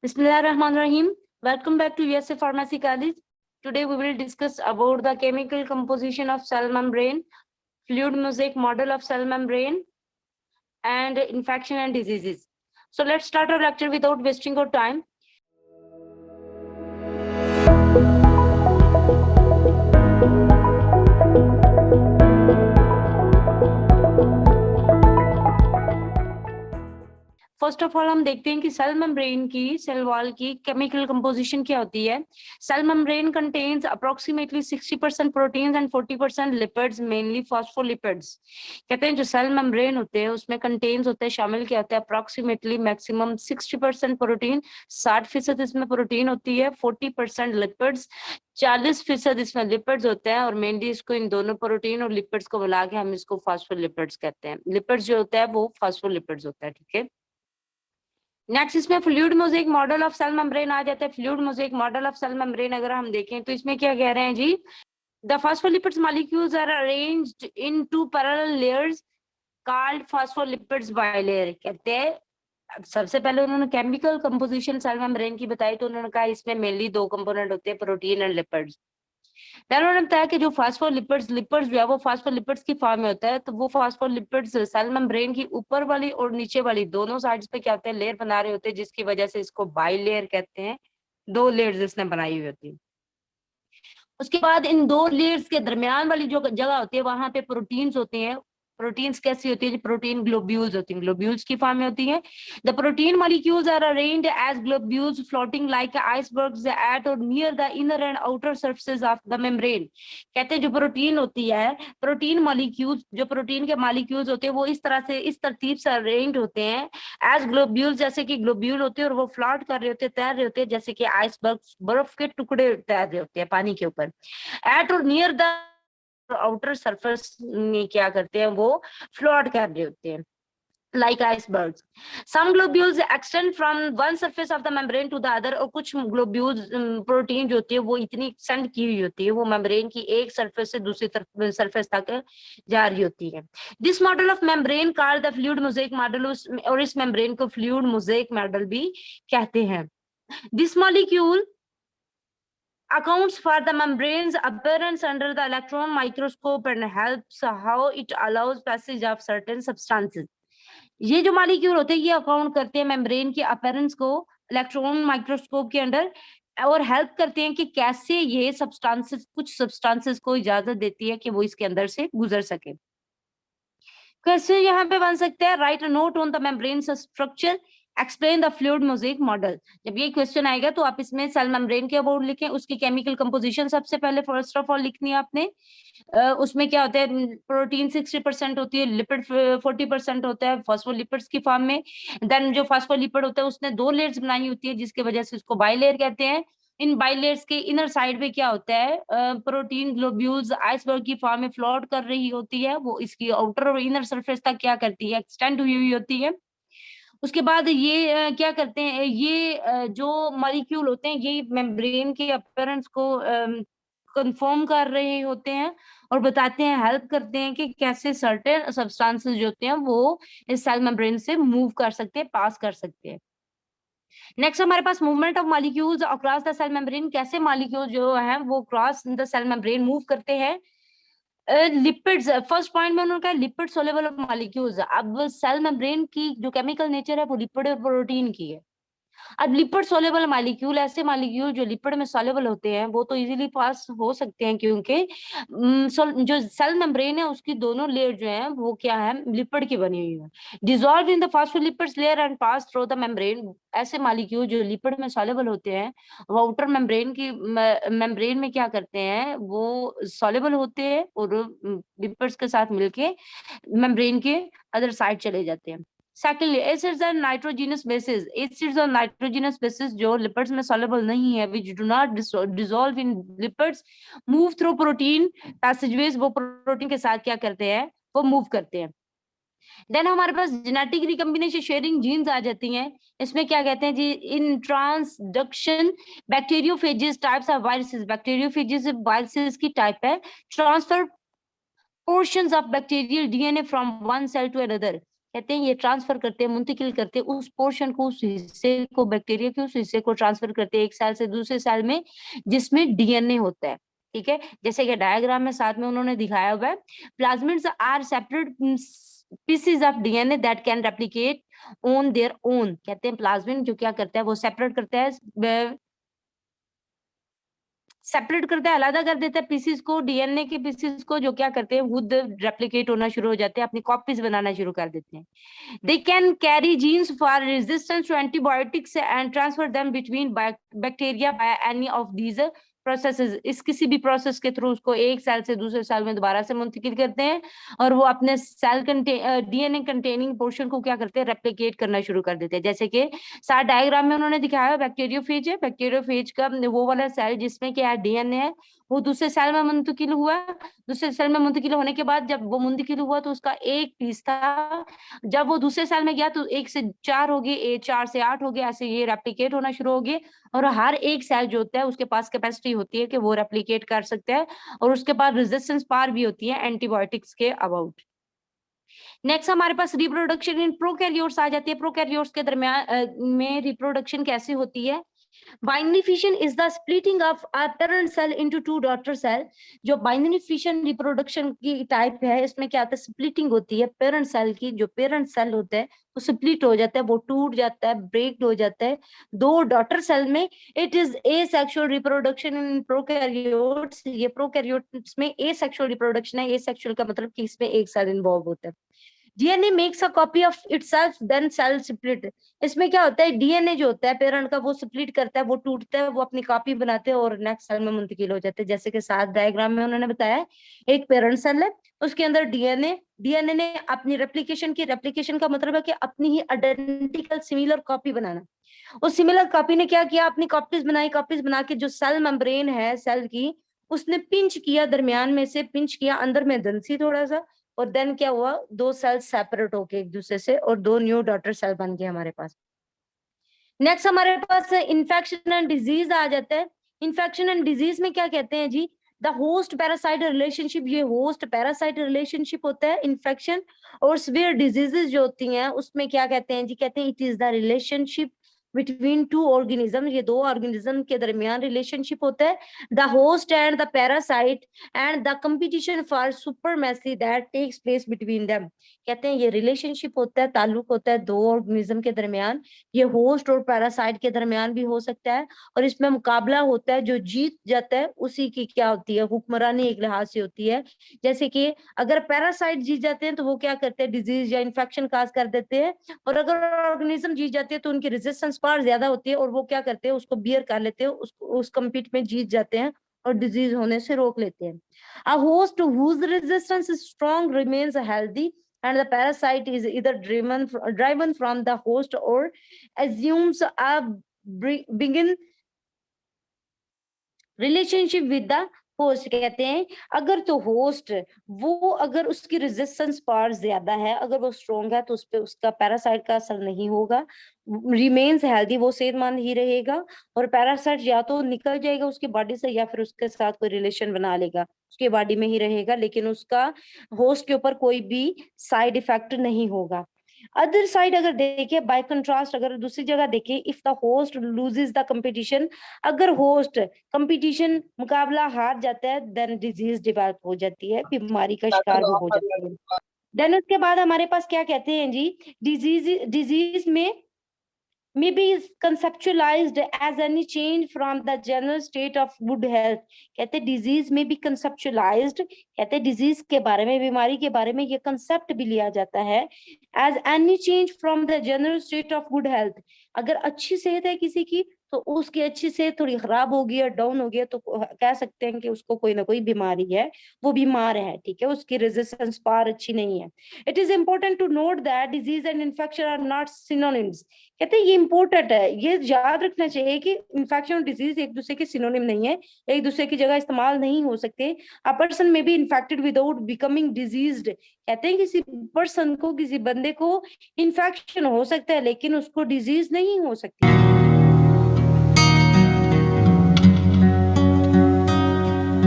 Bismillahirrahmanirrahim. Welcome back to USA Pharmacy College. Today we will discuss about the chemical composition of cell membrane, fluid mosaic model of cell membrane, and infection and diseases. So let's start our lecture without wasting our time. First of all हम देखते हैं कि cell membrane की, cell wall की chemical composition क्या होती है. Cell membrane contains approximately 60% proteins and 40% lipids, mainly phospholipids. कहते हैं जो सेल मेम्ब्रेन होते हैं उसमें कंटेन्स होते हैं, शामिल क्या होता है, अप्रोक्सीमेटली मैक्सिमम 60% प्रोटीन, 60% इसमें प्रोटीन होती है, 40% लिपिड्स, 40% इसमें लिपिड्स होते हैं. और मेनली इसको इन दोनों प्रोटीन और लिपिड्स को मिला के हम इसको फॉस्फोलिपिड्स कहते हैं. लिपिड्स जो होता है वो फॉस्फोलिपिड्स होता है. ठीक है. नेक्स्ट इसमें fluid mosaic model of cell membrane आ जाता है. Fluid mosaic model of cell membrane अगर हम देखें तो इसमें क्या कह रहे हैं जी, the phospholipids molecules are arranged in two parallel layers called phospholipids bilayer. कहते हैं सबसे पहले उन्होंने केमिकल कंपोजिशन सेल मेम्ब्रेन की बताई तो उन्होंने कहा इसमें मेनली दो कंपोनेंट होते हैं, प्रोटीन एंड लिपिड्स. देन उन्होंने बताया कि जो फास्फोलिपिड्स लिपिड्स जो है वो फास्फोलिपिड्स की फॉर्म में होता है. तो वो फास्फोलिपिड्स सेल मेम्ब्रेन की ऊपर वाली और नीचे वाली दोनों साइड्स पे क्या होते हैं, लेयर बना रहे होते हैं, जिसकी वजह से इसको बाइलेयर कहते हैं. दो लेयर्स इसने बनाई हुई होती है. उसके बाद इन दो लेयर्स के दरमियान वाली जो जगह होती है वहां पे प्रोटीन्स होते हैं. प्रोटीन्स कैसी होती है, प्रोटीन ग्लोब्यूल्स होती हैं, ग्लोब्यूल्स की फॉर्म में होती है. The protein molecules are arranged as globules floating like icebergs at or near the inner and outer surfaces of the membrane. कहते हैं जो प्रोटीन होती है, प्रोटीन मॉलिक्यूल्स, जो प्रोटीन के मॉलिक्यूल्स होते हैं वो इस तरह से, इस तरतीब से अरेंज होते हैं एज ग्लोब्यूल्स, जैसे कि ग्लोब्यूल होते हैं और वो फ्लोट कर रहे होते हैं, तैर रहे होते हैं, जैसे कि आइसबर्ग्स, बर्फ के टुकड़े तैर रहे होते हैं पानी के ऊपर. Eight or near the outer surface में क्या करते हैं, वो फ्लोट कर रहे होते हैं like icebergs. Some globules extend from one surface of the membrane to the other. और कुछ globules प्रोटीन जो होती है वो इतनी एक्सटेंड की हुई होती है, वो मेम्ब्रेन की एक सरफेस से दूसरी सरफेस तक जा रही होती है. This model of membrane called the fluid mosaic model, और इस मेम्ब्रेन को फ्लूइड मोज़ेक मॉडल भी कहते हैं. This molecule accounts for the membrane's appearance under the electron microscope and helps how it allows passage of certain substances. ये जो molecule होते हैं ये अकाउंट करते हैं मेम्ब्रेन की अपीयरेंस को इलेक्ट्रॉन माइक्रोस्कोप के अंदर, और हेल्प करते हैं कि कैसे ये सब्सटेंसेस, कुछ सब्सटेंसेस को इजाजत देती है कि वो इसके अंदर से गुजर सके. क्वेश्चन यहाँ पे बन सकते हैं, right a note on the membrane structure, explain the fluid mosaic model. जब ये क्वेश्चन आएगा तो आप इसमें सेल मेम्ब्रेन के अबाउट लिखें, उसकी केमिकल कंपोजिशन सबसे पहले फर्स्ट ऑफ ऑल लिखनी है आपने. उसमें क्या होता है, प्रोटीन 60% होती है, लिपिड 40% होता है फॉस्फोलिपिड्स की फॉर्म में. देन जो फॉस्फोलिपिड होता है उसने दो लेयर्स बनाई होती है जिसकी वजह से उसको बाइलेयर कहते हैं. इन बाइलेयर्स के इनर साइड पे क्या होता है, प्रोटीन ग्लोब्यूल्स आइसबर्ग की फॉर्म में फ्लोट कर रही होती है, वो इसकी आउटर और इनर सरफेस तक क्या करती है, एक्सटेंड हुई हुई होती है. उसके बाद ये क्या करते हैं, ये जो मॉलिक्यूल होते हैं ये मेम्ब्रेन के अपीयरेंस को कंफर्म कर रहे होते हैं और बताते हैं, हेल्प करते हैं कि कैसे सर्टेन सब्सटेंसेस जो होते हैं वो इस सेल मेम्ब्रेन से मूव कर सकते हैं, पास कर सकते हैं. नेक्स्ट हमारे पास movement of molecules across the cell membrane. कैसे मॉलिक्यूल जो है वो cross the cell membrane move करते हैं. लिपिड्स, फर्स्ट पॉइंट में उन्होंने कहा लिपिड सोल्यूबल मॉलिक्यूल्स. अब सेल मेम्ब्रेन की जो केमिकल नेचर है वो लिपिड और प्रोटीन की है. अब लिपिड सोल्यूबल मॉलिक्यूल, ऐसे मॉलिक्यूल जो लिपिड में सोल्यूबल होते हैं वो तो इजीली पास हो सकते हैं, क्योंकि जो सेल मेम्ब्रेन है उसकी दोनों लेयर जो है वो क्या है, लिपिड की बनी हुई है. Dissolve in the phospholipids layer and pass through the membrane. ऐसे मॉलिक्यूल जो लिपिड में सोल्यूबल होते हैं वो आउटर मेम्ब्रेन की मेम्ब्रेन में क्या करते हैं, वो सोल्यूबल होते हैं और लिपिड्स के साथ मिलके मेम्ब्रेन के अदर साइड चले जाते हैं. Secondly, acids and nitrogenous bases. Acids और nitrogenous bases जो lipids में soluble नहीं है, which do not dissolve in lipids, move through protein passageways. वो प्रोटीन के साथ क्या करते हैं, वो मूव करते हैं. देन हमारे पास जेनेटिक रिकम्बिनेशन शेयरिंग जीन्स आ जाती हैं. इसमें क्या कहते हैं जी, in transduction bacteriophages types of viruses. Bacteriophages viruses की टाइप है. Transfer portions of bacterial DNA from one cell to another. कहते हैं ये ट्रांसफर करते हैं, मुंतकिल करते हैं उस पोर्शन को, उस हिस्से को, बैक्टीरिया के उस हिस्से को ट्रांसफर करते हैं एक सेल से दूसरे सेल में जिसमें डीएनए होता है। ठीक है, जैसे कि डायग्राम में साथ में उन्होंने दिखाया हुआ है, plasmids are separate pieces of DNA that can replicate on their own. कहते हैं प्लाज्मिड जो क्या करता है वो सेपरेट करता है, सेपरेट करता है, अलग कर देता है पीसेस को, डीएनए के पीसेस को, जो क्या करते हैं खुद रेप्लिकेट होना शुरू हो जाते हैं, अपनी कॉपीज बनाना शुरू कर देते हैं। They can carry genes for resistance to antibiotics and transfer them between bacteria by any of these processes। इस किसी भी प्रोसेस के थ्रू उसको एक सेल से दूसरे सेल में दोबारा से मुंतकिल करते हैं और वो अपने सेल डीएनए कंटेनिंग पोर्शन को क्या करते हैं, रेप्लिकेट करना शुरू कर देते हैं। जैसे कि साथ डायग्राम में उन्होंने दिखाया बैक्टीरियोफेज है, बैक्टीरियोफेज का वो वाला सेल जिसमें क्या डीएनए है वो दूसरे सेल में मुंतकिल हुआ, दूसरे सेल में मुंतकिल होने के बाद जब वो मुंतकिल हुआ तो उसका एक पीस था, जब वो दूसरे सेल में गया तो 1 से 4 हो गए, 4 से 8 हो गए, ऐसे ये रेप्लिकेट होना शुरू हो गए। और हर एक सेल जो होता है उसके पास कैपेसिटी होती है कि वो रेप्लिकेट कर सकता है और उसके पास रेजिस्टेंस पावर भी होती है एंटीबायोटिक्स के अबाउट। नेक्स्ट हमारे पास रिप्रोडक्शन इन प्रोकैरियोट्स आ जाती है। प्रोकैरियोट्स के दरमियान में रिप्रोडक्शन कैसे होती है? Binary fission is the splitting of a parent cell into two daughter cell. जो बाइनरी फिशन रिप्रोडक्शन की टाइप है, इसमें क्या होता है, स्प्लिटिंग होती है पेरेंट सेल की। जो पेरेंट सेल होता है वो स्प्लिट हो जाता है, वो टूट जाता है, ब्रेक हो जाता है दो डॉटर सेल में। It is asexual reproduction in prokaryotes. ये प्रोकैरियोट्स में एसेक्सुअल रिप्रोडक्शन है। एसेक्सुअल का मतलब कि इसमें एक सेल इन्वॉल्व होता है। DNA makes a copy of itself then cell split. इसमें क्या होता है, डीएनए जो होता है पेरेंट का वो स्प्लिट करता है, वो टूटता है, वो अपनी कॉपी बनाते हैं और नेक्स्ट सेल में मुंतकिल हो जाते हैं। जैसे कि साथ डायग्राम में उन्होंने बताया, एक पेरेंट सेल है उसके अंदर डीएनए, डीएनए ने अपनी रेप्लिकेशन की, रेप्लिकेशन का मतलब है कि अपनी ही आइडेंटिकल सिमिलर कॉपी बनाना। उस सिमिलर कॉपी ने क्या किया, अपनी कॉपीज बनाई, कॉपीज बना के जो सेल मेम्ब्रेन है सेल की उसने पिंच किया, दरमियान में से पिंच किया, अंदर में दंसी थोड़ा सा, और देन क्या हुआ, दो सेल सेपरेट होके एक दूसरे से और दो न्यू डॉटर सेल बन गए हमारे पास। नेक्स्ट हमारे पास इन्फेक्शन एंड डिजीज आ जाता है। इन्फेक्शन एंड डिजीज में क्या कहते हैं जी, द होस्ट पैरासाइट रिलेशनशिप। ये होस्ट पैरासाइट रिलेशनशिप होता है इन्फेक्शन। और सीवियर डिजीजेस जो होती हैं उसमें क्या कहते हैं जी, कहते हैं it is the relationship between two organism. ये दो ऑर्गेनिज्म के दरमियान रिलेशनशिप होता है, the host and the parasite and the competition for supremacy that takes place between them. कहते हैं ये रिलेशनशिप होता है, ताल्लुक होता है दो ऑर्गेनिज्म के दरमियान। ये होस्ट और पैरासाइट के दरमियान भी हो सकता है और इसमें मुकाबला होता है, जो जीत जाता है उसी की क्या होती है, हुक्मरानी एक लिहाज से होती है। जैसे कि अगर पैरासाइट जीत जाते हैं तो वो क्या करते हैं, डिजीज या इन्फेक्शन काज कर देते हैं, और अगर ऑर्गेनिज्म जीत जाते हैं तो उनकी रेजिस्टेंस पावर ज्यादा होती है और वो क्या करते हैं, उसको बियर कर लेते हैं, उसको उस कम्पीट में जीत जाते हैं और डिजीज होने से रोक लेते हैं। A host whose resistance is strong remains healthy, and the parasite is either driven from the host or assumes a begin relationship with the host. कहते हैं अगर तो होस्ट वो अगर उसकी रेजिस्टेंस पावर ज्यादा है, अगर वो स्ट्रॉन्ग है तो उस पे उसका पैरासाइट का असर नहीं होगा, रिमेन्स हेल्दी, वो सेहतमंद ही रहेगा। और पैरासाइट या तो निकल जाएगा उसकी बॉडी से या फिर उसके साथ कोई रिलेशन बना लेगा, उसके बॉडी में ही रहेगा, लेकिन उसका होस्ट के ऊपर कोई भी साइड इफेक्ट नहीं होगा। अदर साइड अगर देखें, बाय कंट्रास्ट अगर दूसरी जगह देखें, if the host loses the competition, अगर होस्ट कंपटीशन मुकाबला हार जाता है, देन डिजीज डेवलप हो जाती है, बीमारी का शिकार वो हो जाती है। देन उसके बाद हमारे पास क्या कहते हैं जी, डिजीज में may be conceptualized as any change from the general state of good health। कहते डिजीज में भी conceptualized, कहते डिजीज के बारे में, बीमारी के बारे में ये कंसेप्ट भी लिया जाता है as any change from the general state of good health। अगर अच्छी सेहत है किसी की तो उसकी अच्छी सेहत थोड़ी खराब होगी या डाउन हो गया तो कह सकते हैं कि उसको कोई ना कोई बीमारी है, वो बीमार है, ठीक है, उसकी रेजिस्टेंस पावर अच्छी नहीं है। It is important to note that disease and infection are not synonyms. कहते हैं ये इंपॉर्टेंट है, ये याद रखना चाहिए कि इन्फेक्शन और डिजीज एक दूसरे के सिनोनिम नहीं है, एक दूसरे की जगह इस्तेमाल नहीं हो सकते। A person may be infected without becoming diseased. कहते हैं किसी पर्सन को, किसी बंदे को इन्फेक्शन हो सकता है लेकिन उसको डिजीज नहीं हो सकती।